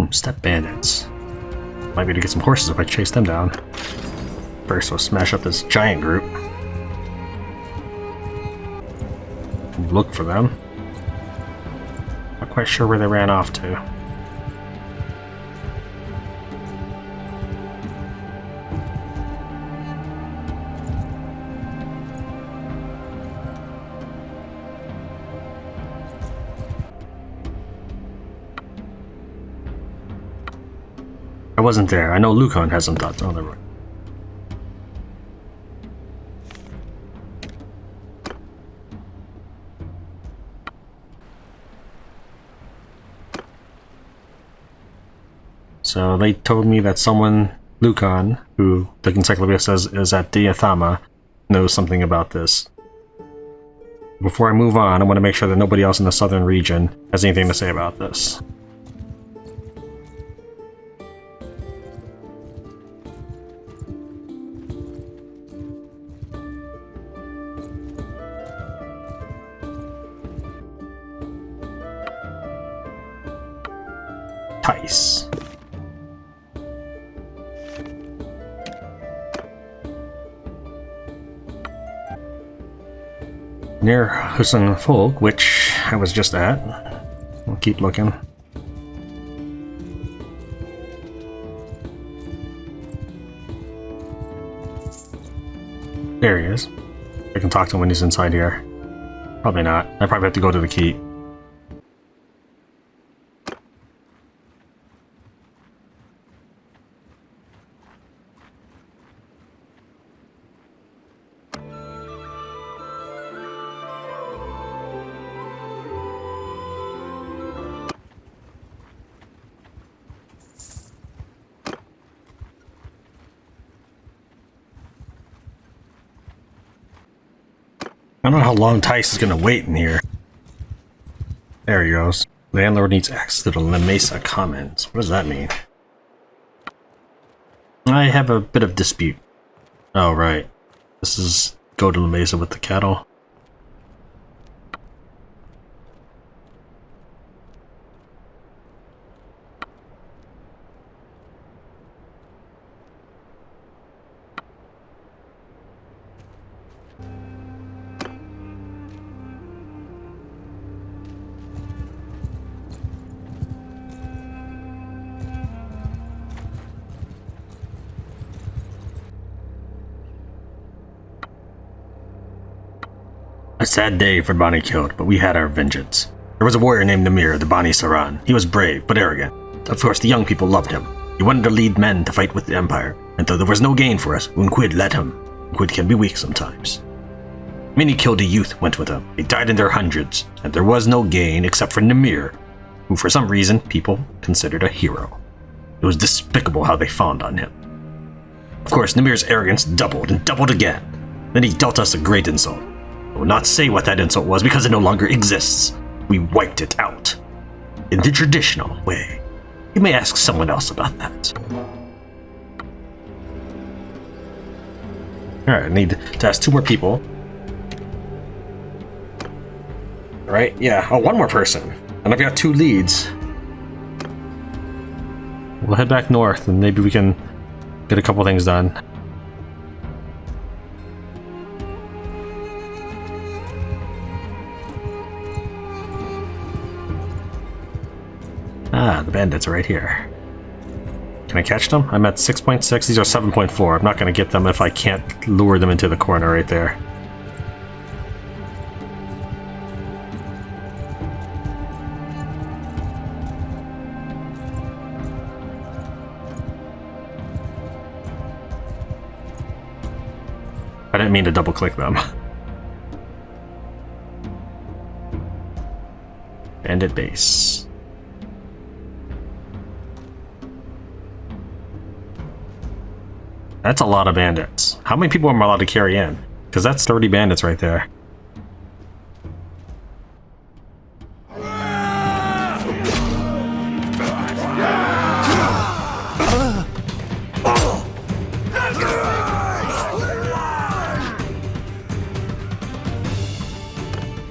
Step bandits. Might be able to get some horses if I chase them down. First, we'll smash up this giant group. Look for them. Not quite sure where they ran off to. I wasn't there. I know Lucan has some thoughts on the road. So they told me that someone, Lucan, who the encyclopedia says is at Diathama, knows something about this. Before I move on, I want to make sure that nobody else in the southern region has anything to say about this. Tice. Near Husson Folk, which I was just at. We'll keep looking. There he is. I can talk to him when he's inside here. Probably not. I probably have to go to the keep. I don't know how long Tice is gonna wait in here. There he goes. Landlord needs access to the La Mesa Commons. What does that mean? I have a bit of dispute. Oh, right. This is go to La Mesa with the cattle. A sad day for Bani killed, but we had our vengeance. There was a warrior named Namir, the Bani Saran. He was brave, but arrogant. Of course, the young people loved him. He wanted to lead men to fight with the Empire, and though there was no gain for us, Unquid led him. Unquid can be weak sometimes. Many killed a youth went with him. They died in their hundreds, and there was no gain except for Namir, who for some reason people considered a hero. It was despicable how they fawned on him. Of course, Namir's arrogance doubled and doubled again. Then he dealt us a great insult. I will not say what that insult was because it no longer exists. We wiped it out. In the traditional way. You may ask someone else about that. Alright, I need to ask 2 more people. Right? Yeah. Oh, 1 more person. And I've got 2 leads. We'll head back north and maybe we can get a couple things done. Ah, the bandits are right here. Can I catch them? I'm at 6.6. These are 7.4. I'm not going to get them if I can't lure them into the corner right there. I didn't mean to double click them. Bandit base. That's a lot of bandits. How many people am I allowed to carry in? Because that's 30 bandits right there.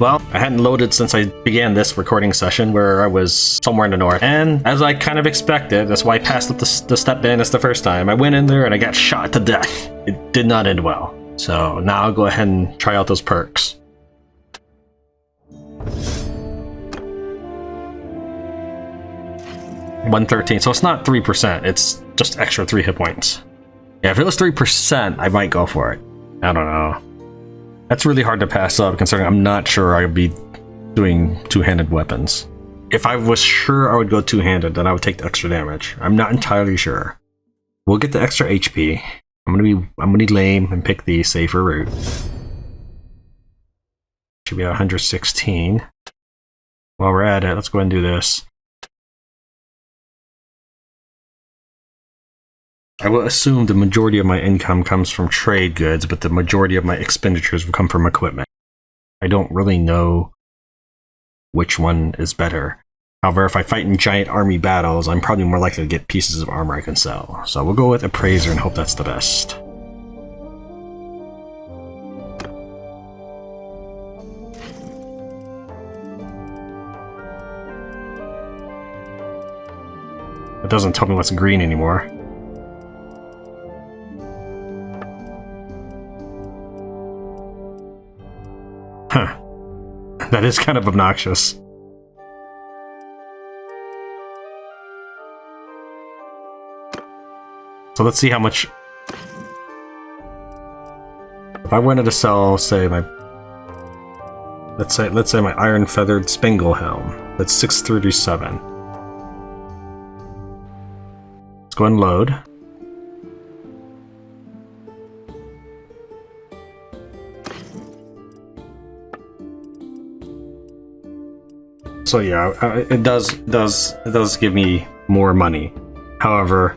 Well, I hadn't loaded since I began this recording session where I was somewhere in the north. And as I kind of expected, that's why I passed up the step bandits the first time. I went in there and I got shot to death. It did not end well. So now I'll go ahead and try out those perks. $113, so it's not 3%, it's just extra 3 hit points. Yeah, if it was 3%, I might go for it. I don't know. That's really hard to pass up, considering I'm not sure I'd be doing two-handed weapons. If I was sure I would go two-handed, then I would take the extra damage. I'm not entirely sure. We'll get the extra HP. I'm gonna be lame and pick the safer route. Should be at 116. While we're at it, let's go ahead and do this. I will assume the majority of my income comes from trade goods, but the majority of my expenditures will come from equipment. I don't really know which one is better. However, if I fight in giant army battles, I'm probably more likely to get pieces of armor I can sell. So we'll go with Appraiser and hope that's the best. It doesn't tell me what's green anymore. Huh. That is kind of obnoxious. So let's see how much... If I wanted to sell, say, my... Let's say my iron feathered spingle helm. That's 637. Let's go and load. So yeah, it does give me more money. However,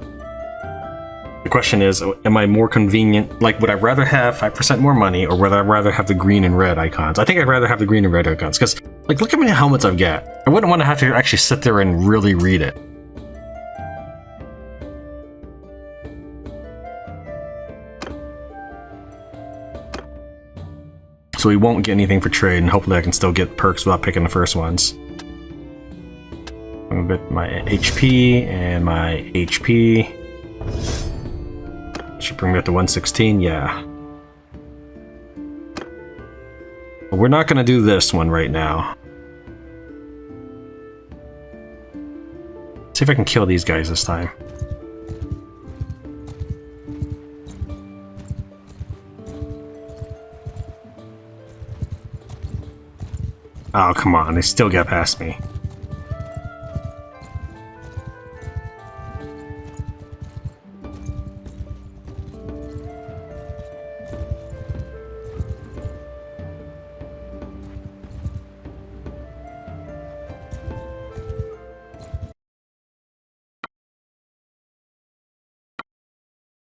the question is, am I more convenient? Like, would I rather have 5% more money, or would I rather have the green and red icons? I think I'd rather have the green and red icons, because, like, look how many helmets I've got. I wouldn't want to have to actually sit there and really read it. So we won't get anything for trade, and hopefully I can still get perks without picking the first ones. I'm gonna get my HP and my HP. Should bring me up to 116, yeah. But we're not gonna do this one right now. See if I can kill these guys this time. Oh, come on, they still got past me.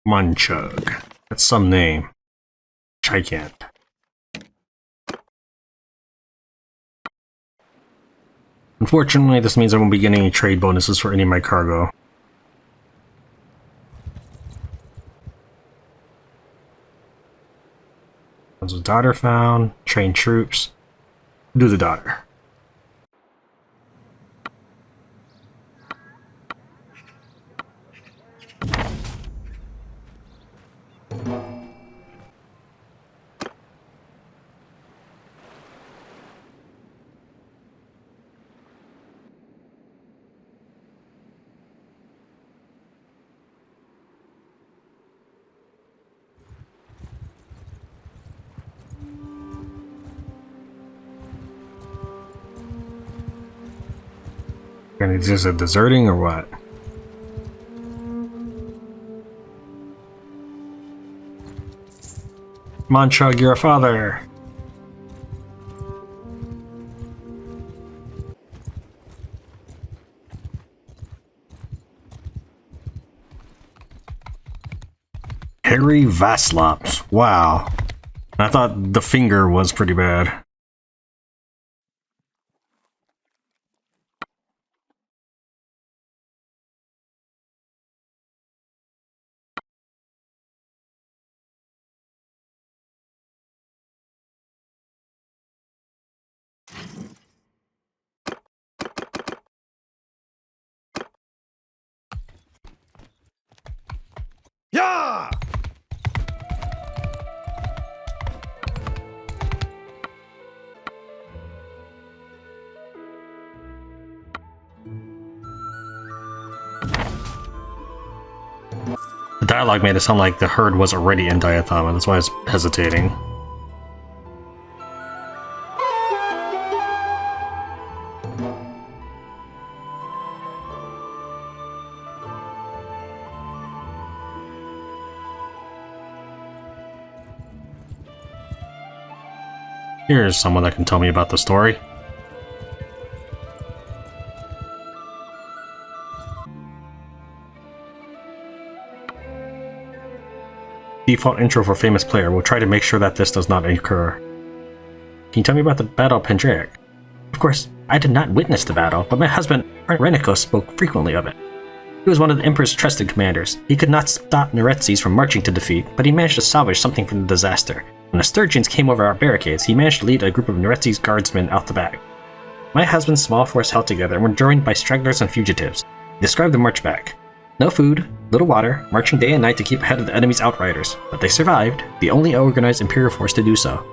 Munchug. That's some name. Which I can't. Unfortunately, this means I won't be getting any trade bonuses for any of my cargo. There's a daughter found. Train troops. Do the daughter. And it's just a deserting or what? Munchug, you're a father. Harry Vaslops. Wow. I thought the finger was pretty bad. Yeah! The dialogue made it sound like the herd was already in Diathama, that's why I was hesitating. Here's someone that can tell me about the story. Default intro for famous player. We'll try to make sure that this does not occur. Can you tell me about the Battle of Pendraic? Of course, I did not witness the battle, but my husband, Renikos, spoke frequently of it. He was one of the Emperor's trusted commanders. He could not stop Neretezes from marching to defeat, but he managed to salvage something from the disaster. When the Sturgeons came over our barricades, he managed to lead a group of Neretezes guardsmen out the back. My husband's small force held together and were joined by stragglers and fugitives. He described the march back. No food, little water, marching day and night to keep ahead of the enemy's outriders. But they survived, the only organized Imperial force to do so.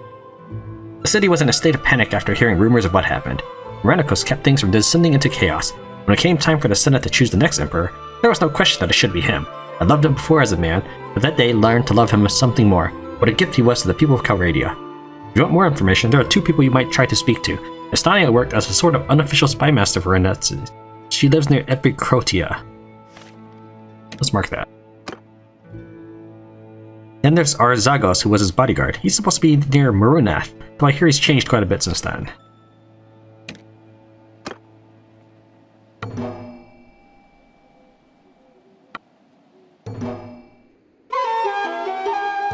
The city was in a state of panic after hearing rumors of what happened. Renikos kept things from descending into chaos. When it came time for the Senate to choose the next emperor, there was no question that it should be him. I loved him before as a man, but that day learned to love him as something more. What a gift he was to the people of Calradia. If you want more information, there are two people you might try to speak to. Estania worked as a sort of unofficial spy master for Neretezes. She lives near Epicrotia. Let's mark that. Then there's Arzagos, who was his bodyguard. He's supposed to be near Marunath, though I hear he's changed quite a bit since then.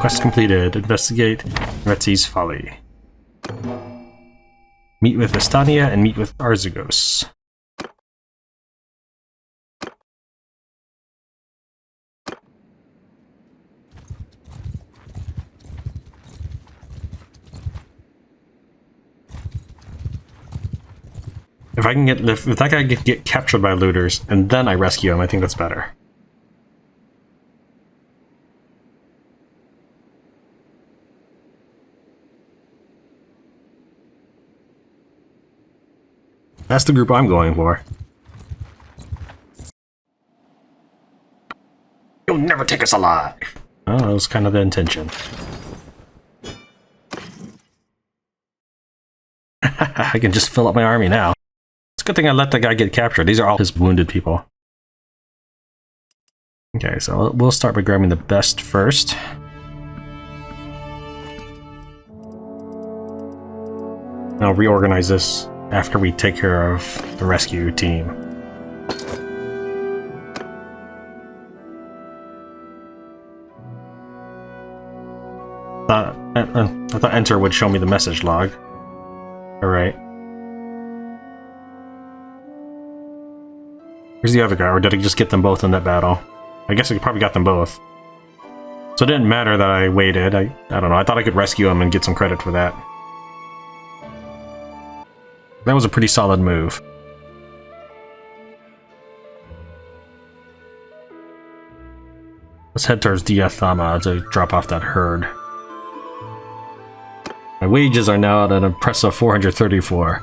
Quest completed. Investigate Neretezes' Folly. Meet with Estania and meet with Arzagos. If I can get if that guy can get captured by looters and then I rescue him, I think that's better. That's the group I'm going for. You'll never take us alive! Oh, that was kind of the intention. I can just fill up my army now. It's a good thing I let that guy get captured. These are all his wounded people. Okay, so we'll start by grabbing the best first. I'll reorganize this after we take care of the rescue team. I thought enter would show me the message log. Alright. Where's the other guy, or did I just get them both in that battle? I guess I probably got them both. So it didn't matter that I waited. I don't know, I thought I could rescue him and get some credit for that. That was a pretty solid move. Let's head towards Diathama to drop off that herd. My wages are now at an impressive 434.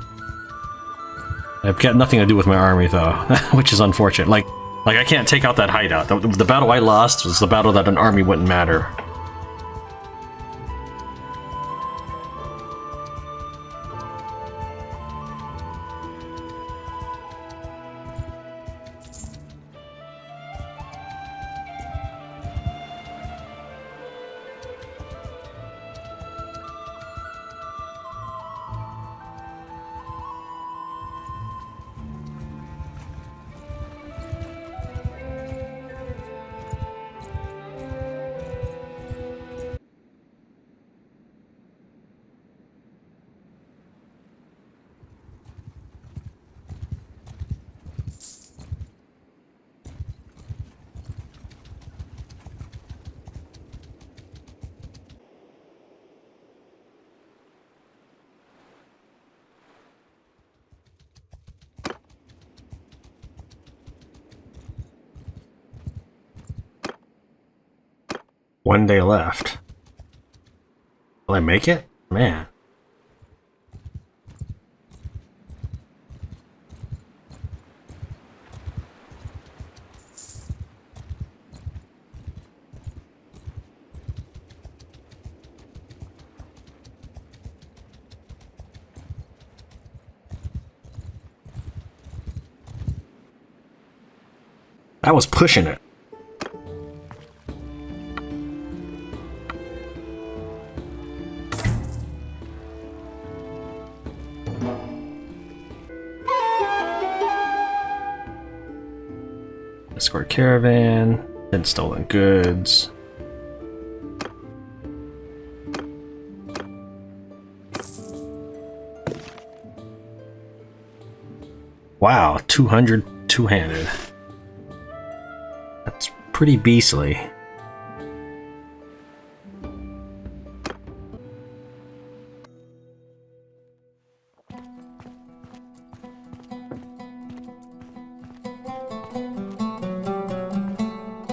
I've got nothing to do with my army though, which is unfortunate. Like I can't take out that hideout. The battle I lost was the battle that an army wouldn't matter. 1 day left. Will I make it? Man. I was pushing it. Escort Caravan, and stolen goods. Wow, 200 two-handed. That's pretty beastly.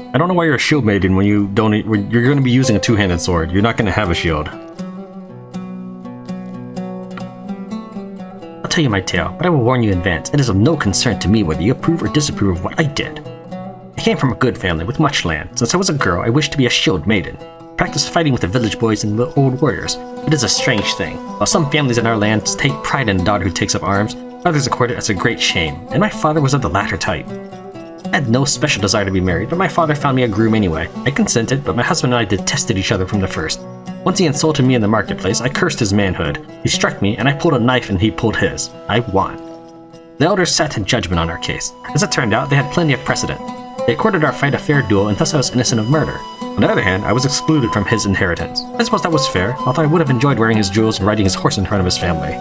I don't know why you're a shield maiden when you don't. When you're going to be using a two-handed sword. You're not going to have a shield. I'll tell you my tale, but I will warn you in advance. It is of no concern to me whether you approve or disapprove of what I did. I came from a good family with much land. Since I was a girl, I wished to be a shield maiden. Practice fighting with the village boys and the old warriors. It is a strange thing. While some families in our lands take pride in a daughter who takes up arms, others accord it as a great shame, and my father was of the latter type. I had no special desire to be married, but my father found me a groom anyway. I consented, but my husband and I detested each other from the first. Once he insulted me in the marketplace, I cursed his manhood. He struck me, and I pulled a knife and he pulled his. I won. The elders sat in judgment on our case. As it turned out, they had plenty of precedent. They accorded our fight a fair duel, and thus I was innocent of murder. On the other hand, I was excluded from his inheritance. I suppose that was fair, although I would have enjoyed wearing his jewels and riding his horse in front of his family.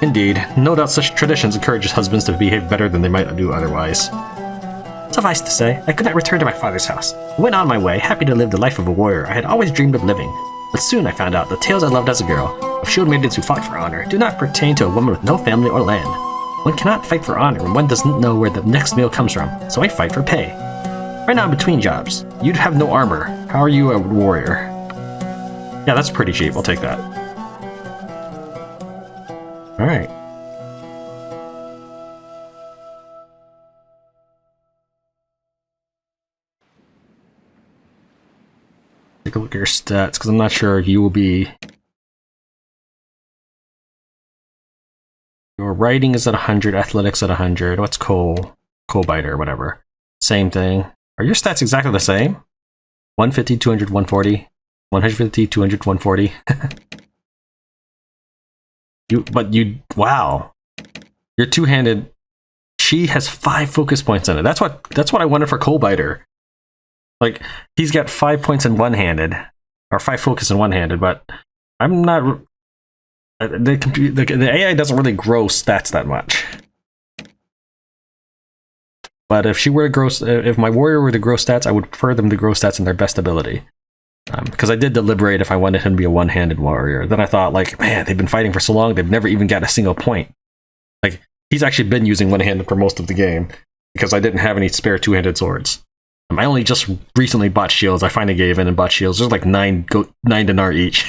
Indeed, no doubt such traditions encourage husbands to behave better than they might do otherwise. Suffice to say, I could not return to my father's house. I went on my way, happy to live the life of a warrior I had always dreamed of living. But soon I found out the tales I loved as a girl, of shield maidens who fought for honor, do not pertain to a woman with no family or land. One cannot fight for honor when one doesn't know where the next meal comes from, so I fight for pay. Right now I'm between jobs. You'd have no armor. How are you a warrior? Yeah, that's pretty cheap, I'll take that. Alright. Take a look at your stats, because I'm not sure if you will be... Your writing is at 100, athletics at 100. What's coal biter, whatever. Same thing. Are your stats exactly the same? 150, 200, 140. 150, 200, 140. Wow. You're two-handed. She has 5 focus points in it. That's what I wanted for Coal Biter. Like, he's got 5 points in one-handed, or 5 focus in one-handed, but I'm not. The AI doesn't really grow stats that much. But if she were to grow, if my warrior were to grow stats, I would prefer them to grow stats in their best ability. Because I did deliberate if I wanted him to be a one-handed warrior. Then I thought, like, man, they've been fighting for so long, they've never even got a single point. Like, he's actually been using one-handed for most of the game, because I didn't have any spare two-handed swords. I only just recently bought shields. I finally gave in and bought shields. There's like 9 dinar each.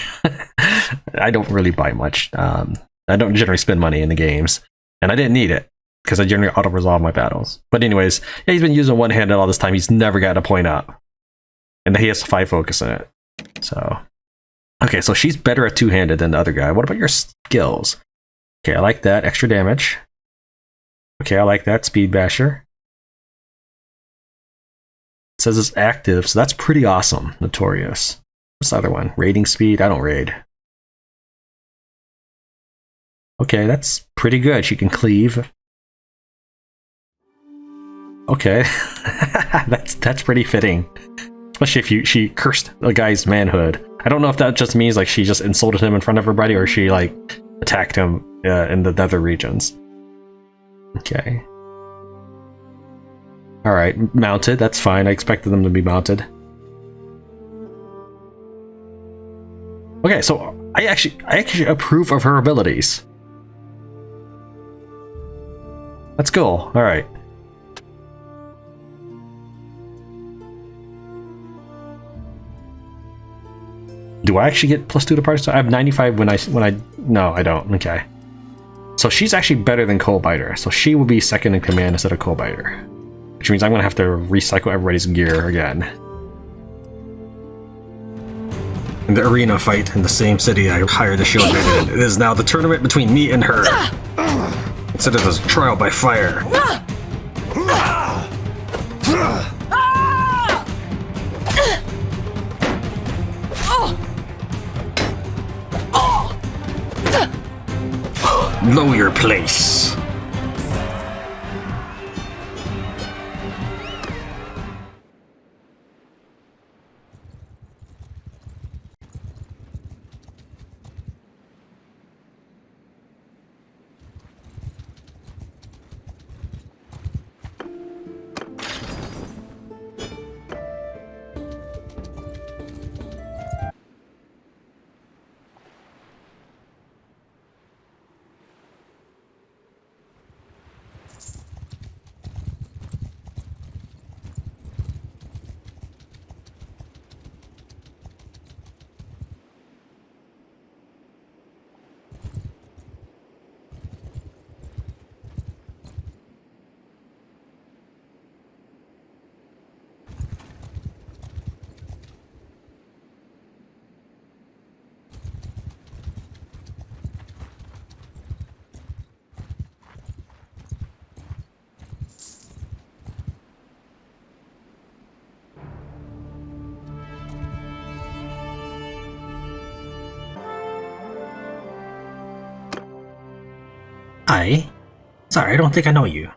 I don't really buy much. I don't generally spend money in the games. And I didn't need it, because I generally auto-resolve my battles. But anyways, yeah, he's been using one-handed all this time. He's never gotten a point up. And he has 5 focus in it. So, okay, so she's better at two-handed than the other guy. What about your skills? Okay, I like that. Extra damage. Okay, I like that. Speed basher. It says it's active, so that's pretty awesome. Notorious. What's the other one? Raiding speed? I don't raid. Okay, that's pretty good. She can cleave. Okay. that's pretty fitting. Especially if she cursed the guy's manhood. I don't know if that just means like she just insulted him in front of everybody, or she like attacked him in the nether regions. Okay. Alright, mounted, that's fine. I expected them to be mounted. Okay, so I actually approve of her abilities. That's cool. Alright. Do I actually get +2 to party? So I have 95 when I... No, I don't. Okay. So she's actually better than Coalbiter. So she will be second in command instead of Coalbiter. Which means I'm going to have to recycle everybody's gear again. In the arena fight in the same city I hired the shield man in, it is now the tournament between me and her. Instead of this trial by fire. Know your place. Sorry, I don't think I know you.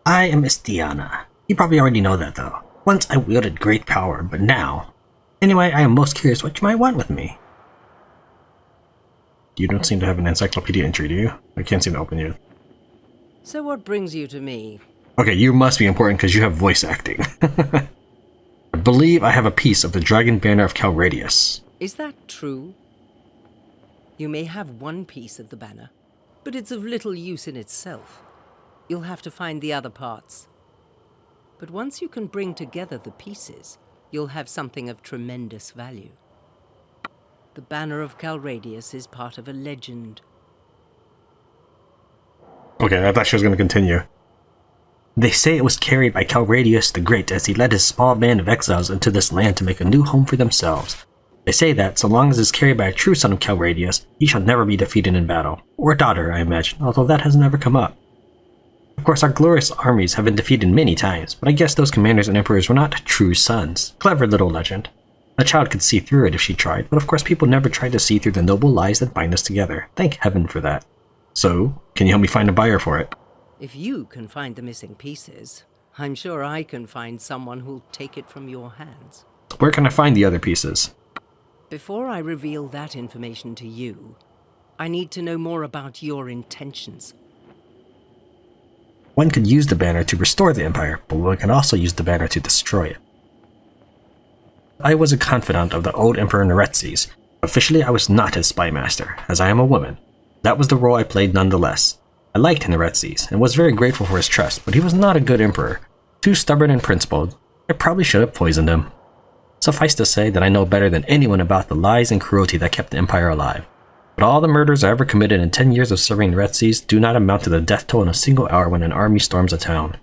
I am Istiana. You probably already know that, though. Once I wielded great power, but now... Anyway, I am most curious what you might want with me. You don't seem to have an encyclopedia entry, do you? I can't seem to open you. So what brings you to me? Okay, you must be important because you have voice acting. I believe I have a piece of the Dragon Banner of Calradius. Is that true? You may have one piece of the banner, but it's of little use in itself. You'll have to find the other parts. But once you can bring together the pieces, you'll have something of tremendous value. The Banner of Calradius is part of a legend. Okay, I thought she was going to continue. They say it was carried by Calradius the Great as he led his small band of exiles into this land to make a new home for themselves. They say that, so long as it's carried by a true son of Calradius, he shall never be defeated in battle. Or a daughter, I imagine, although that has never come up. Of course, our glorious armies have been defeated many times, but I guess those commanders and emperors were not true sons. Clever little legend. A child could see through it if she tried, but of course people never tried to see through the noble lies that bind us together. Thank heaven for that. So, can you help me find a buyer for it? If you can find the missing pieces, I'm sure I can find someone who'll take it from your hands. Where can I find the other pieces? Before I reveal that information to you, I need to know more about your intentions. One could use the banner to restore the Empire, but one can also use the banner to destroy it. I was a confidant of the old Emperor Neretezes. Officially, I was not his spy master, as I am a woman. That was the role I played nonetheless. I liked Neretezes, and was very grateful for his trust, but he was not a good emperor. Too stubborn and principled. I probably should have poisoned him. Suffice to say that I know better than anyone about the lies and cruelty that kept the Empire alive. But all the murders I ever committed in 10 years of serving Neretezes do not amount to the death toll in a single hour when an army storms a town.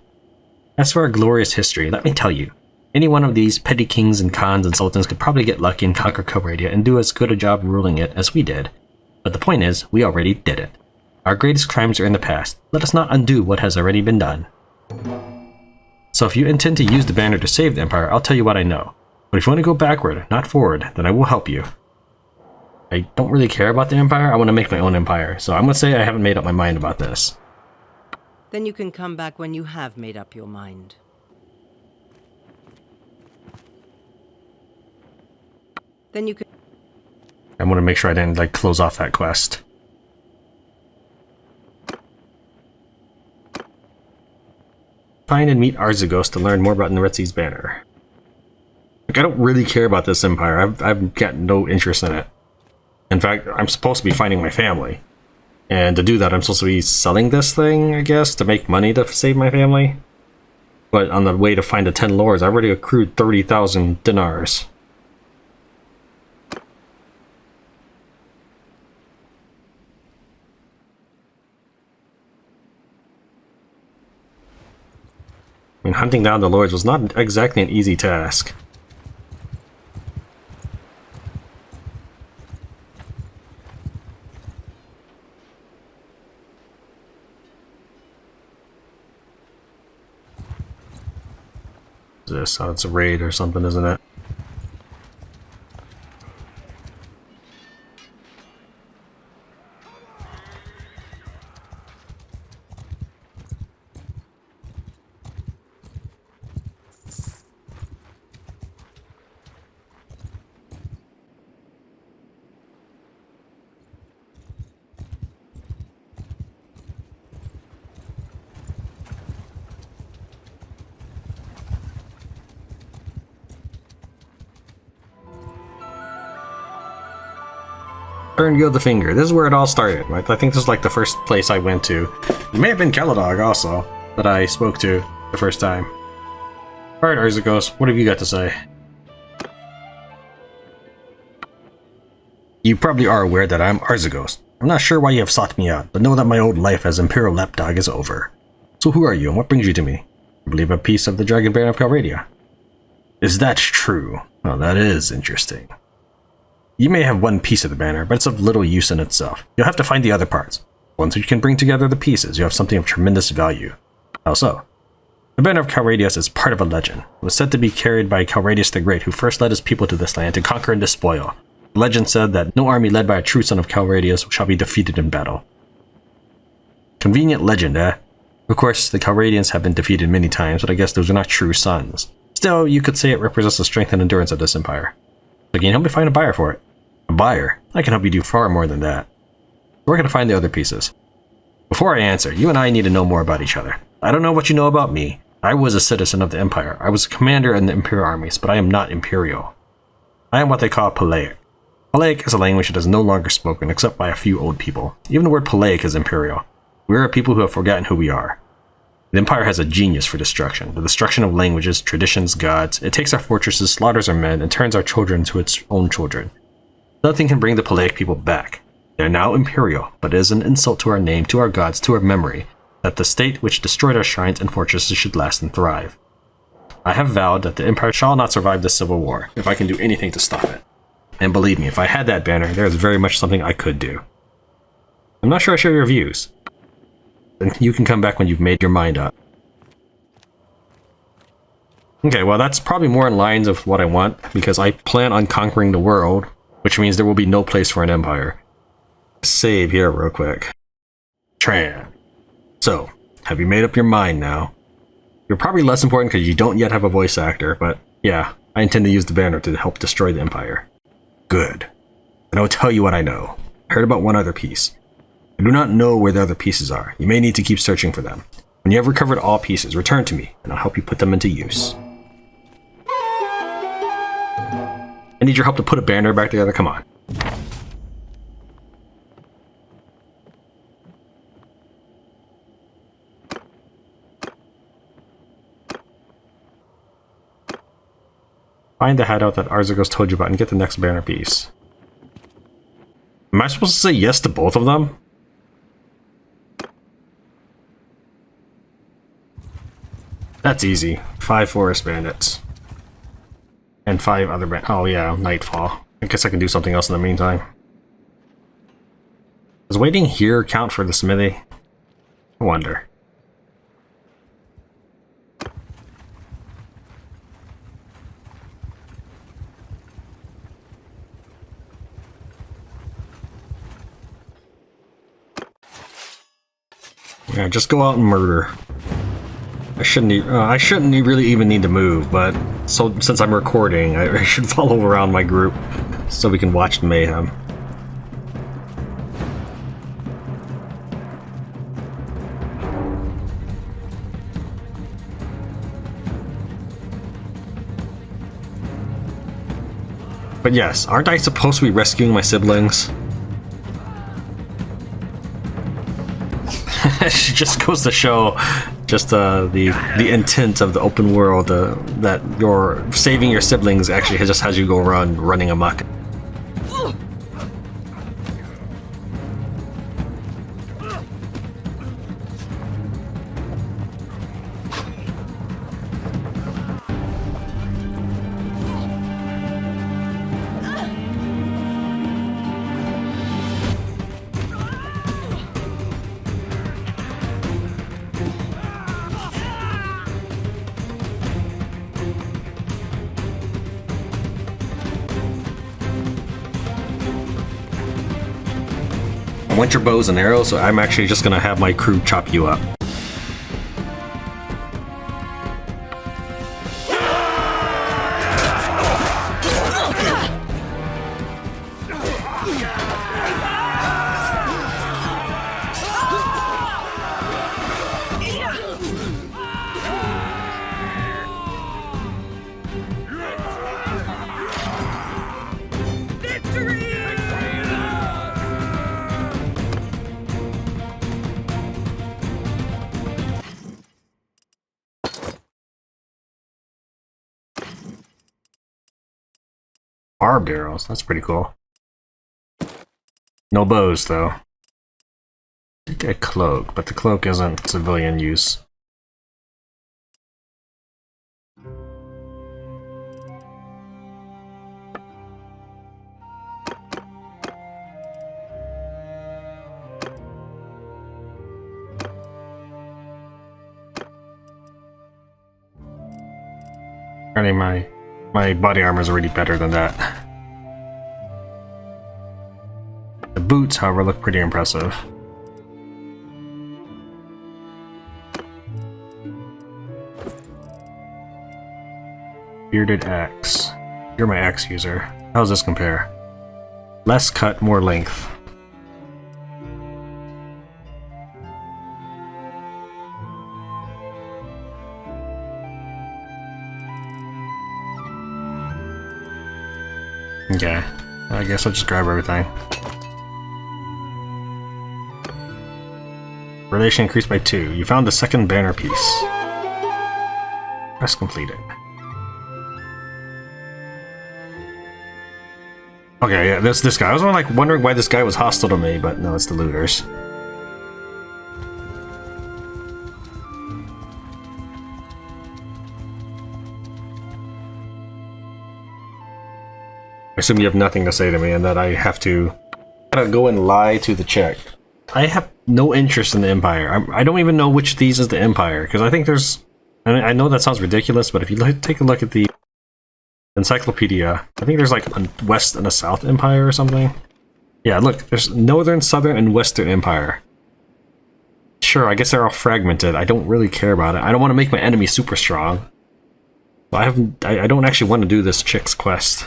As for our glorious history, let me tell you, any one of these petty kings and khans and sultans could probably get lucky and conquer Calradia and do as good a job ruling it as we did. But the point is, we already did it. Our greatest crimes are in the past. Let us not undo what has already been done. So if you intend to use the banner to save the Empire, I'll tell you what I know. But if you want to go backward, not forward, then I will help you. I don't really care about the Empire, I want to make my own empire, so I'm going to say I haven't made up my mind about this. Then you can come back when you have made up your mind. Then you can... I want to make sure I didn't, close off that quest. Find and meet Arzagos to learn more about Neretezes' banner. I don't really care about this empire. I've got no interest in it. In fact, I'm supposed to be finding my family. And to do that, I'm supposed to be selling this thing, I guess, to make money to save my family. But on the way to find the 10 lords, I already accrued 30,000 dinars. I mean, hunting down the lords was not exactly an easy task. This, oh, it's a raid or something, isn't it? Turn Go the Finger. This is where it all started, right? I think this is like the first place I went to. It may have been Caladog also that I spoke to the first time. Alright, Arzagos, what have you got to say? You probably are aware that I'm Arzagos. I'm not sure why you have sought me out, but know that my old life as Imperial Lapdog is over. So who are you and what brings you to me? I believe a piece of the Dragon Banner of Calradia. Is that true? Well, that is interesting. You may have one piece of the banner, but it's of little use in itself. You'll have to find the other parts. Once you can bring together the pieces, you have something of tremendous value. How so? The Banner of Calradius is part of a legend. It was said to be carried by Calradius the Great, who first led his people to this land to conquer and despoil. The legend said that no army led by a true son of Calradius shall be defeated in battle. Convenient legend, eh? Of course, the Calradians have been defeated many times, but I guess those are not true sons. Still, you could say it represents the strength and endurance of this empire. So can you help me find a buyer for it? A buyer? I can help you do far more than that. We're going to find the other pieces. Before I answer, you and I need to know more about each other. I don't know what you know about me. I was a citizen of the Empire. I was a commander in the Imperial armies, but I am not Imperial. I am what they call Palaic. Palaic is a language that is no longer spoken except by a few old people. Even the word Palaic is Imperial. We are a people who have forgotten who we are. The Empire has a genius for destruction. The destruction of languages, traditions, gods. It takes our fortresses, slaughters our men, and turns our children to its own children. Nothing can bring the Palaic people back. They are now Imperial, but it is an insult to our name, to our gods, to our memory, that the state which destroyed our shrines and fortresses should last and thrive. I have vowed that the Empire shall not survive this civil war, if I can do anything to stop it. And believe me, if I had that banner, there is very much something I could do. I'm not sure I share your views. Then you can come back when you've made your mind up. Okay, well that's probably more in lines of what I want, because I plan on conquering the world, which means there will be no place for an empire. Save here real quick. Tran. So, have you made up your mind now? You're probably less important because you don't yet have a voice actor, but yeah, I intend to use the banner to help destroy the empire. Good. Then I will tell you what I know. I heard about one other piece. I do not know where the other pieces are. You may need to keep searching for them. When you have recovered all pieces, return to me, and I'll help you put them into use. I need your help to put a banner back together, come on. Find the hideout that Arzagos told you about and get the next banner piece. Am I supposed to say yes to both of them? That's easy. 5 forest bandits. And 5 other bandits. Oh yeah, nightfall. I guess I can do something else in the meantime. Does waiting here count for the smithy? I wonder. Yeah, just go out and murder. I shouldn't really even need to move, but so since I'm recording, I should follow around my group so we can watch the mayhem. But yes, aren't I supposed to be rescuing my siblings? It just goes to show just the intent of the open world, that you're saving your siblings actually just has you go running amok. I want your bows and arrows, so I'm actually just gonna have my crew chop you up. Barbed arrows, that's pretty cool. No bows, though. Did get a cloak, but the cloak isn't civilian use. Apparently my body armor is already better than that. The boots, however, look pretty impressive. Bearded axe. You're my axe user. How does this compare? Less cut, more length. Okay, I guess I'll just grab everything. Relation increased by 2. You found the second banner piece. Quest completed. Okay, yeah, this guy. I was like wondering why this guy was hostile to me, but no, it's the looters. I assume you have nothing to say to me and that I have to go and lie to the chick. I have no interest in the Empire. I don't even know which of these is the Empire, because I think there's... I know that sounds ridiculous, but if you take a look at the encyclopedia, I think there's like a West and a South Empire or something. Yeah, look, there's Northern, Southern, and Western Empire. Sure, I guess they're all fragmented. I don't really care about it. I don't want to make my enemy super strong. I don't actually want to do this chick's quest.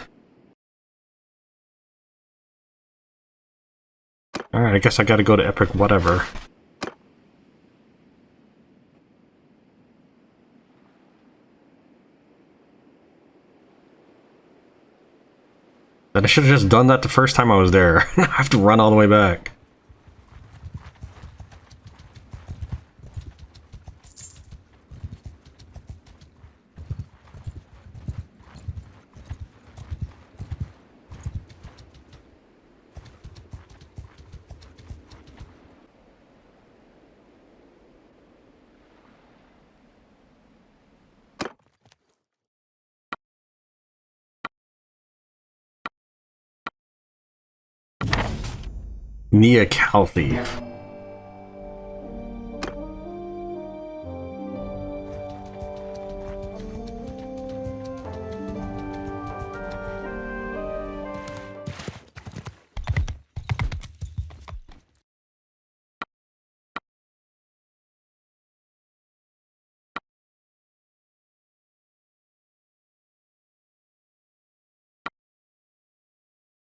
Alright, I guess I gotta go to Epic whatever. Then I should have just done that the first time I was there. I have to run all the way back. Nia Cow Thief.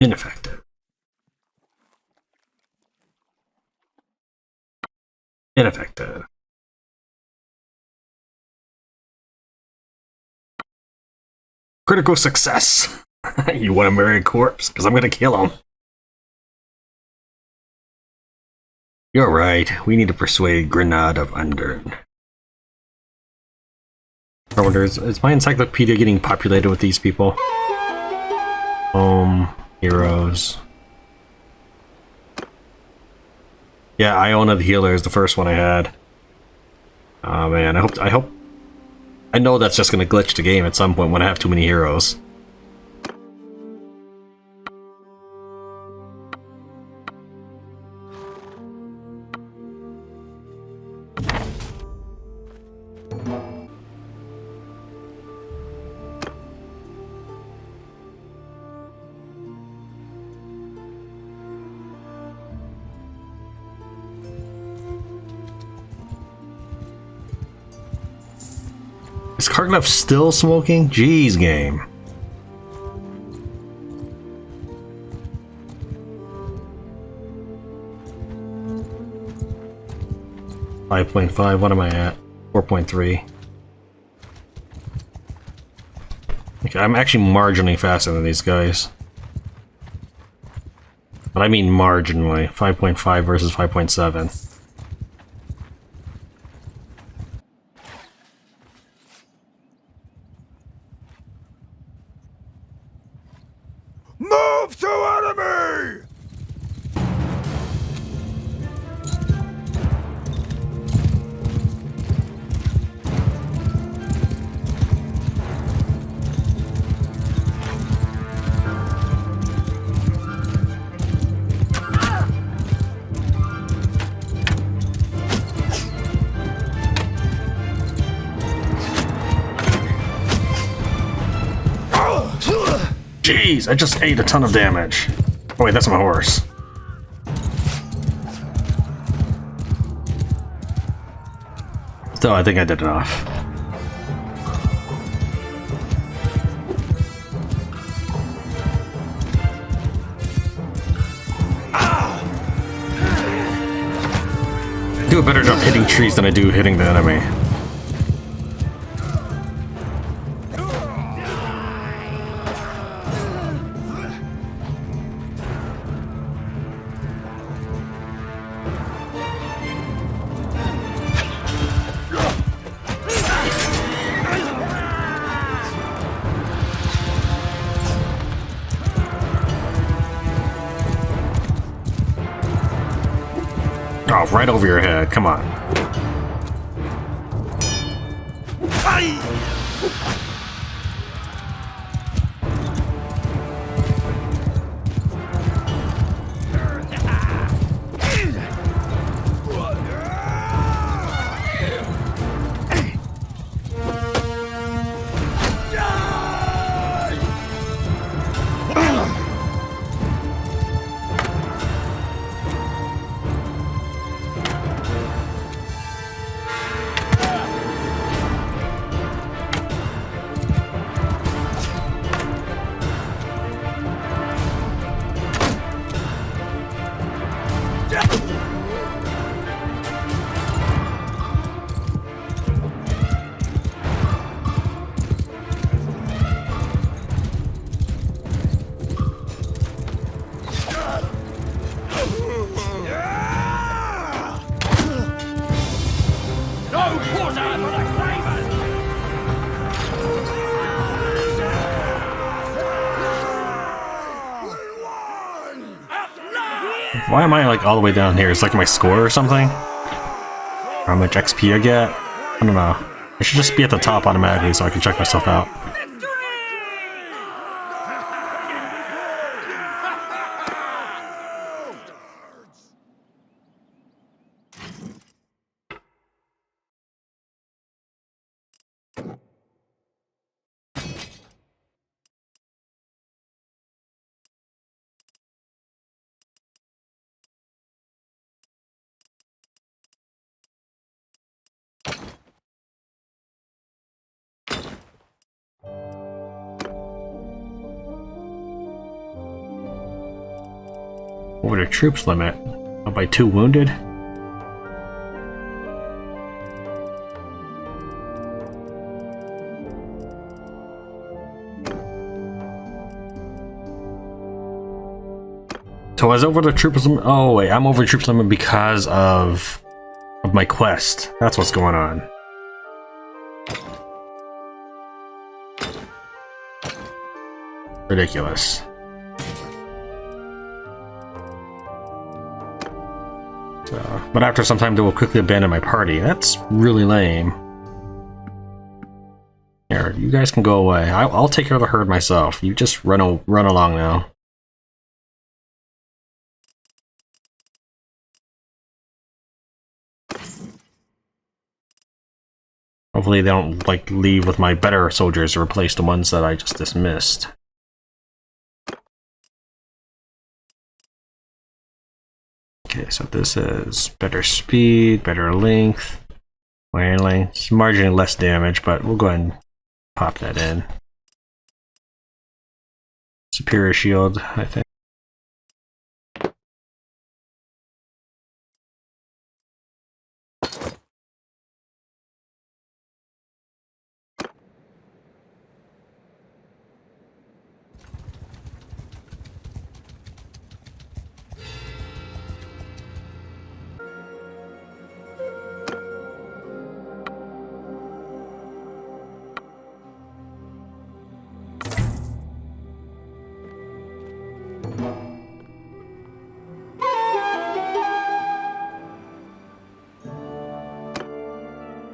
Ineffective. Ineffective. Critical success. You want to marry a corpse? Because I'm going to kill him. You're right. We need to persuade Grenade of Undurn. I wonder, is my encyclopedia getting populated with these people? Heroes. Yeah, Iona the Healer is the first one I had. Oh man, I know that's just gonna glitch the game at some point when I have too many heroes. Is Karglev still smoking? Jeez, game. .5, what am I at? 4.3. Okay, I'm actually marginally faster than these guys. But I mean marginally. 5.5 versus 5.7. Move to enemy! Jeez, I just ate a ton of damage. Oh wait, that's my horse. Still, I think I did enough. I do a better job hitting trees than I do hitting the enemy. Oh, right over your head. Come on. Why am I like all the way down here? It's like my score or something? Or how much XP I get? I don't know. I should just be at the top automatically so I can check myself out. Over the troops limit. Up by 2 wounded? So I was over the troops limit. Oh wait, I'm over the troops limit because of my quest. That's what's going on. Ridiculous. But after some time, they will quickly abandon my party. That's really lame. Here, you guys can go away. I'll take care of the herd myself. You just run along now. Hopefully they don't like leave with my better soldiers to replace the ones that I just dismissed. Okay, so this is better speed, better length. Handling. It's marginally less damage, but we'll go ahead and pop that in. Superior shield, I think.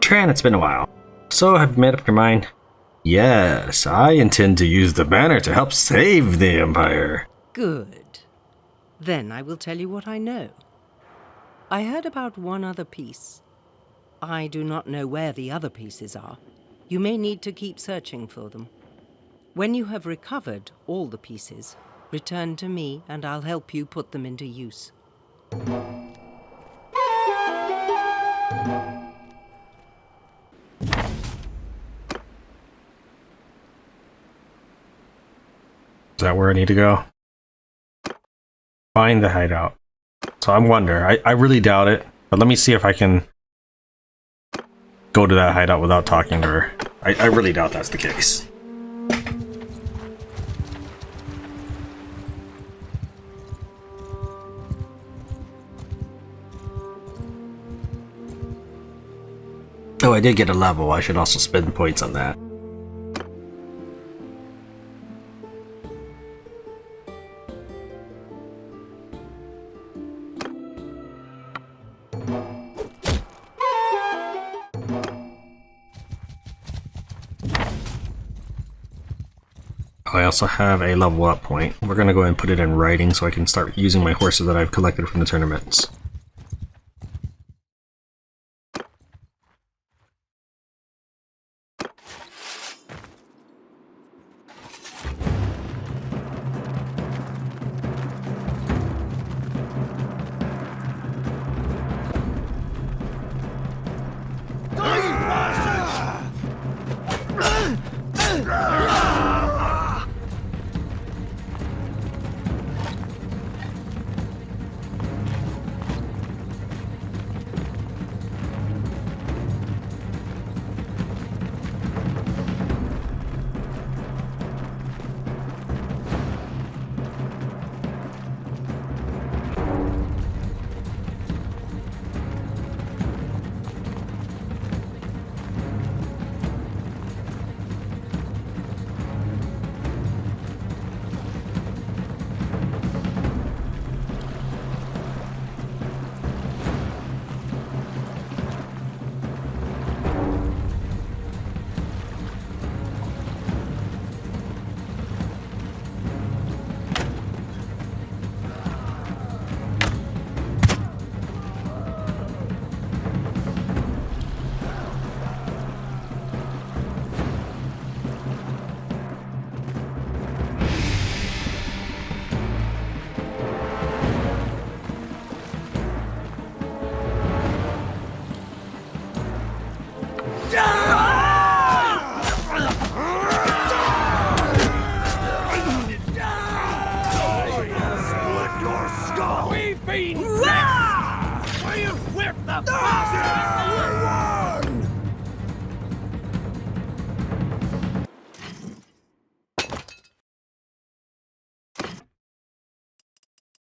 Tran, it's been a while. So, have you made up your mind? Yes, I intend to use the banner to help save the Empire. Good. Then I will tell you what I know. I heard about one other piece. I do not know where the other pieces are. You may need to keep searching for them. When you have recovered all the pieces, return to me and I'll help you put them into use. Is that where I need to go? Find the hideout. So I'm wondering. I really doubt it, but let me see if I can go to that hideout without talking to her. I really doubt that's the case. Oh, I did get a level. I should also spend points on that. I also have a level up point. We're going to go ahead and put it in writing so I can start using my horses that I've collected from the tournaments.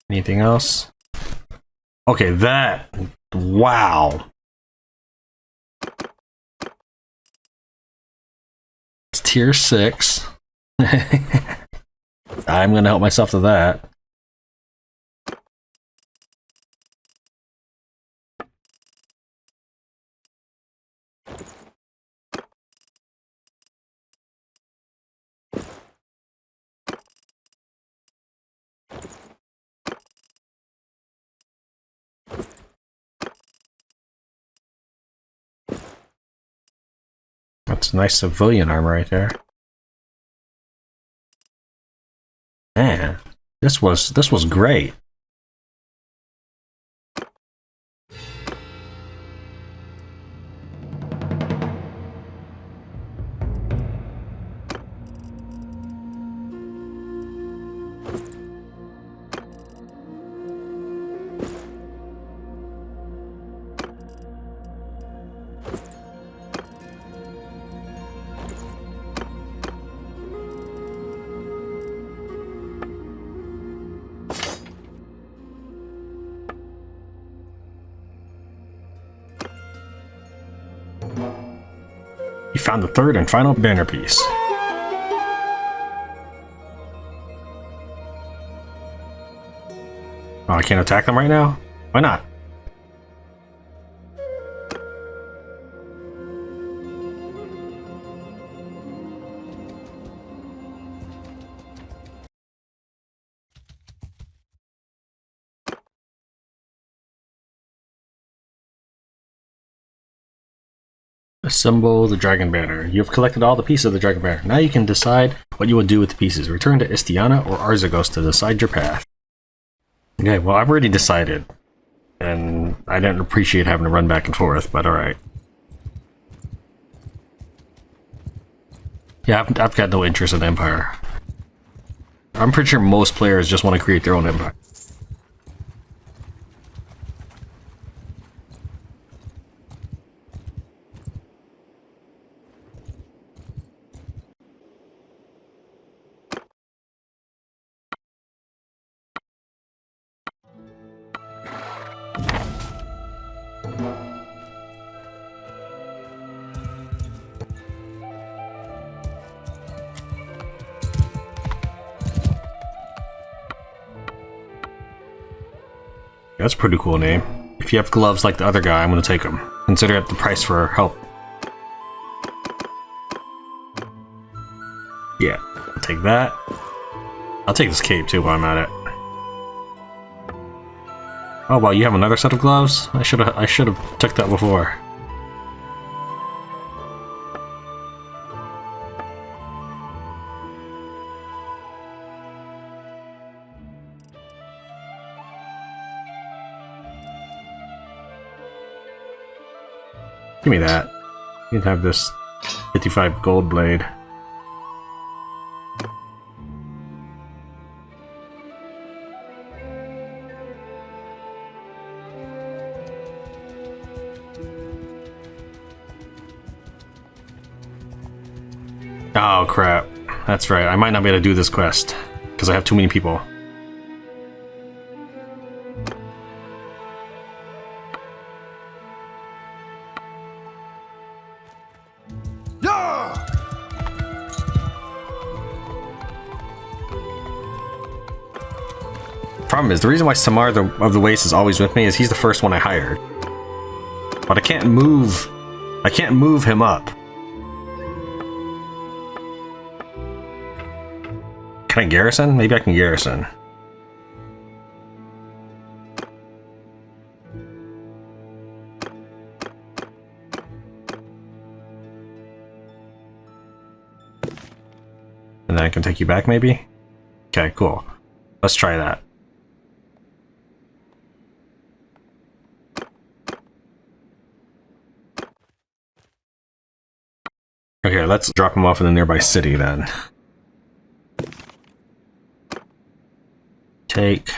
Anything else? Okay, that... Wow. It's tier 6. I'm gonna help myself to that. That's nice civilian armor right there. Man, this was great. You found the third and final banner piece. Oh, I can't attack them right now? Why not? Assemble the dragon banner. You have collected all the pieces of the dragon banner. Now you can decide what you will do with the pieces. Return to Istiana or Arzagos to decide your path. Okay, well I've already decided. And I didn't appreciate having to run back and forth, but alright. Yeah, I've got no interest in Empire. I'm pretty sure most players just want to create their own empire. That's a pretty cool name. If you have gloves like the other guy, I'm gonna take them. Consider it the price for help. Yeah, I'll take that. I'll take this cape too while I'm at it. Oh wow, you have another set of gloves? I should have took that before. Give me that. You can have this 55 gold blade. Oh crap. That's right. I might not be able to do this quest because I have too many people. Problem is, the reason why Samar of the Waste is always with me is he's the first one I hired. But I can't move him up. Can I garrison? Maybe I can garrison. And then I can take you back, maybe? Okay, cool. Let's try that. Okay, let's drop him off in the nearby city then. Take.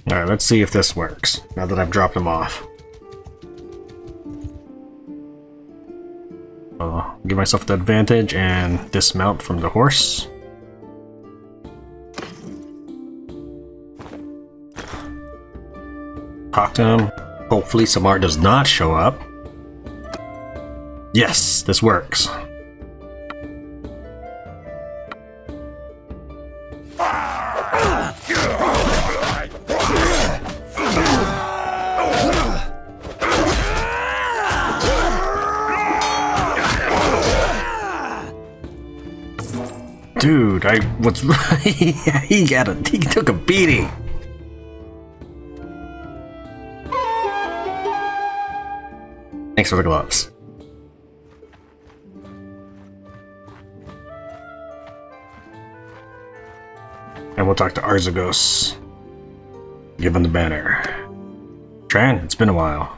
Alright, let's see if this works, now that I've dropped him off. I'll give myself the advantage and dismount from the horse. Talk to him. Hopefully Samar does not show up. Yes, this works. Dude, I was right. he took a beating. Thanks for the gloves. And we'll talk to Arzagos. Give him the banner. Tran, it's been a while.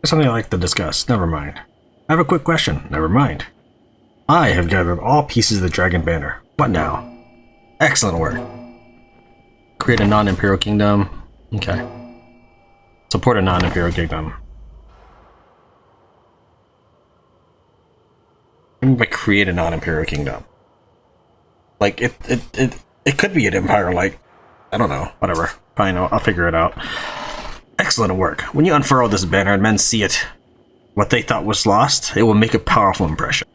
There's something I'd like to discuss. Never mind. I have a quick question. Never mind. I have gathered all pieces of the Dragon Banner. What now? Excellent work. Create a non-Imperial kingdom. Okay. Support a non-Imperial kingdom. What do you mean by create a non-Imperial kingdom? Like, it could be an empire, like, I don't know, whatever. Fine, I'll figure it out. Excellent work. When you unfurl this banner and men see it, what they thought was lost, it will make a powerful impression.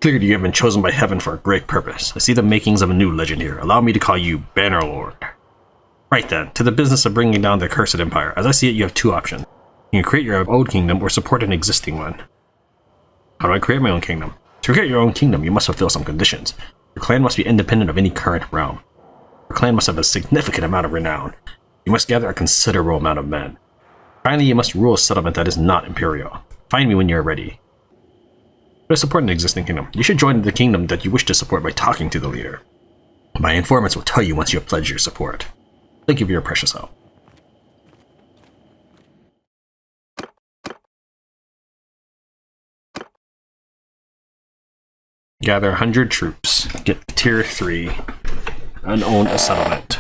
Clearly you have been chosen by heaven for a great purpose. I see the makings of a new legend here. Allow me to call you Bannerlord. Right then, to the business of bringing down the cursed empire. As I see it, you have two options. You can create your own kingdom or support an existing one. How do I create my own kingdom? To create your own kingdom, you must fulfill some conditions. Your clan must be independent of any current realm. Your clan must have a significant amount of renown. You must gather a considerable amount of men. Finally, you must rule a settlement that is not imperial. Find me when you are ready. To support an existing kingdom, you should join the kingdom that you wish to support by talking to the leader. My informants will tell you once you have pledged your support. Thank you for your precious help. Gather 100 troops. Get tier 3. Unown a settlement.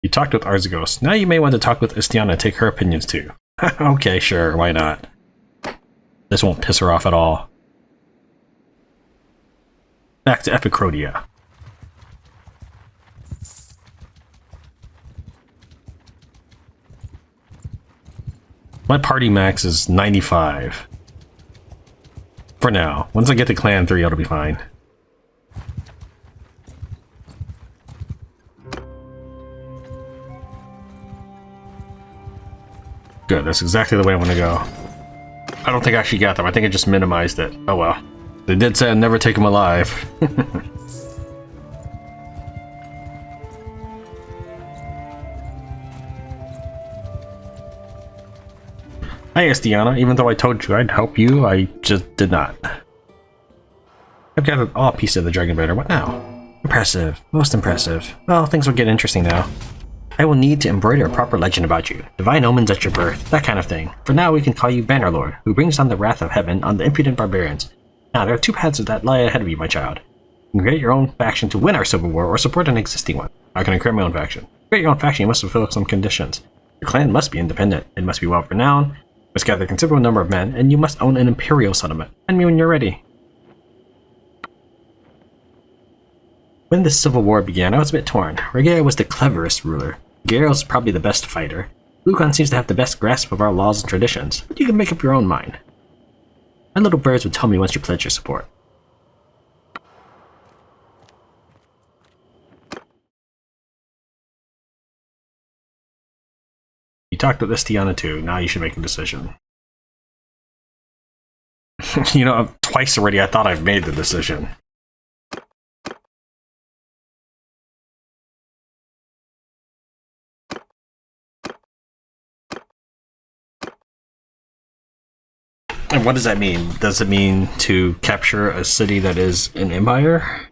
You talked with Arzagos. Now you may want to talk with Istiana and take her opinions too. Okay, sure, why not? This won't piss her off at all. Back to Epicrodia. My party max is 95. For now. Once I get to Clan 3, it'll be fine. Good, that's exactly the way I want to go. I don't think I actually got them. I think I just minimized it. Oh well. They did say I'd never take them alive. Hi, Estiana. Even though I told you I'd help you, I just did not. I've gathered all pieces of the Dragon Banner. What now? Impressive. Most impressive. Well, things will get interesting now. I will need to embroider a proper legend about you. Divine omens at your birth. That kind of thing. For now, we can call you Bannerlord, who brings down the wrath of heaven on the impudent barbarians. Now, there are two paths that lie ahead of you, my child. You can create your own faction to win our civil war, or support an existing one. How can I create my own faction? To create your own faction, you must fulfill some conditions. Your clan must be independent. It must be well-renowned. You must gather a considerable number of men, and you must own an imperial settlement. Send me when you're ready. When the civil war began, I was a bit torn. Regalia was the cleverest ruler. Geralt's probably the best fighter. Lucan seems to have the best grasp of our laws and traditions, but you can make up your own mind. My little birds would tell me once you pledge your support. You talked with Istiana too, now you should make a decision. You know, twice already I thought I've made the decision. And what does that mean? Does it mean to capture a city that is an empire?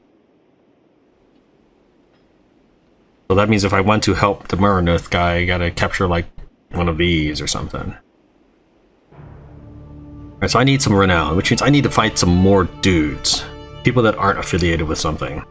So that means if I want to help the Muranith guy, I gotta capture like one of these or something. Alright, so I need some renown, which means I need to fight some more dudes. People that aren't affiliated with something.